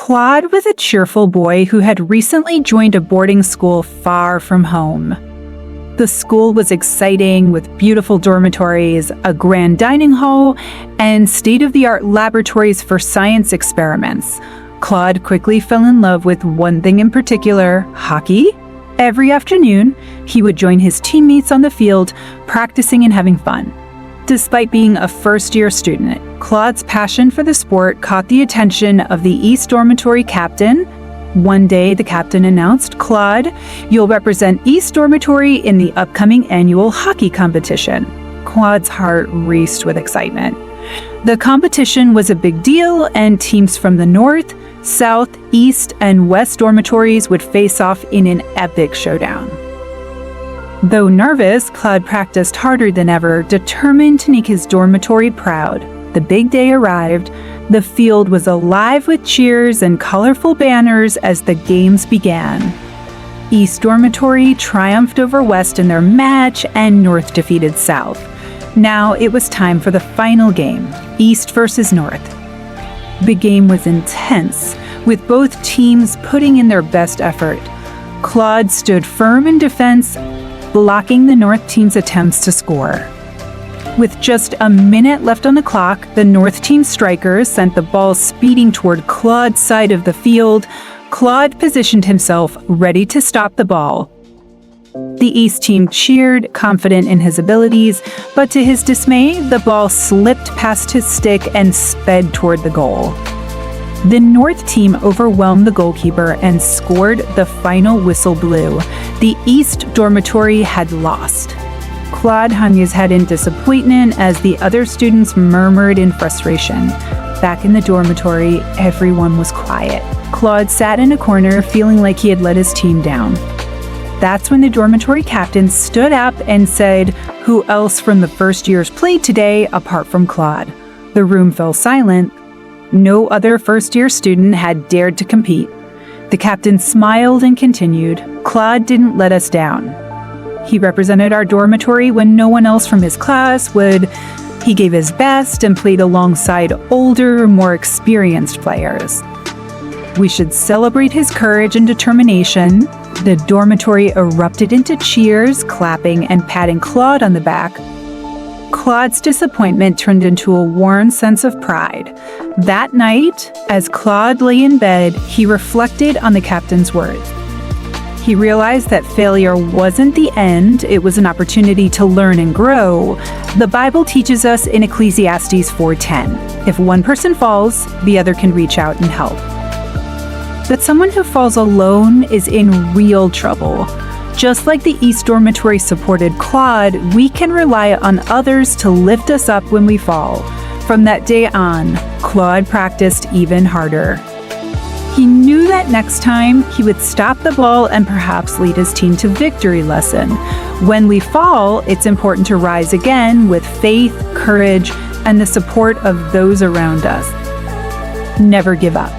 Claude was a cheerful boy who had recently joined a boarding school far from home. The school was exciting with beautiful dormitories, a grand dining hall, and state-of-the-art laboratories for science experiments. Claude quickly fell in love with one thing in particular, hockey. Every afternoon, he would join his teammates on the field, practicing and having fun. Despite being a first-year student, Claude's passion for the sport caught the attention of the East Dormitory captain. One day, the captain announced, "Claude, you'll represent East Dormitory in the upcoming annual hockey competition." Claude's heart raced with excitement. The competition was a big deal, and teams from the North, South, East, and West dormitories would face off in an epic showdown. Though nervous, Claude practiced harder than ever, determined to make his dormitory proud. The big day arrived. The field was alive with cheers and colorful banners as the games began. East Dormitory triumphed over West in their match, and North defeated South. Now it was time for the final game, East versus North. The game was intense, with both teams putting in their best effort. Claude stood firm in defense, blocking the North team's attempts to score. With just a minute left on the clock, the North team strikers sent the ball speeding toward Claude's side of the field. Claude positioned himself, ready to stop the ball. The East team cheered, confident in his abilities, but to his dismay, the ball slipped past his stick and sped toward the goal. The North team overwhelmed the goalkeeper and scored. The final whistle blew. The East Dormitory had lost. Claude hung his head in disappointment as the other students murmured in frustration. Back in the dormitory, everyone was quiet. Claude sat in a corner, feeling like he had let his team down. That's when the dormitory captain stood up and said, "Who else from the first years played today apart from Claude?" The room fell silent. No other first-year student had dared to compete. The captain smiled and continued, "Claude didn't let us down. He represented our dormitory when no one else from his class would. He gave his best and played alongside older, more experienced players. We should celebrate his courage and determination." The dormitory erupted into cheers, clapping, and patting Claude on the back. Claude's disappointment turned into a warm sense of pride. That night, as Claude lay in bed, he reflected on the captain's words. He realized that failure wasn't the end, it was an opportunity to learn and grow. The Bible teaches us in Ecclesiastes 4:10, if one person falls, the other can reach out and help. But someone who falls alone is in real trouble. Just like the East Dormitory supported Claude, we can rely on others to lift us up when we fall. From that day on, Claude practiced even harder. He knew that next time he would stop the ball and perhaps lead his team to victory lesson. When we fall, it's important to rise again with faith, courage, and the support of those around us. Never give up.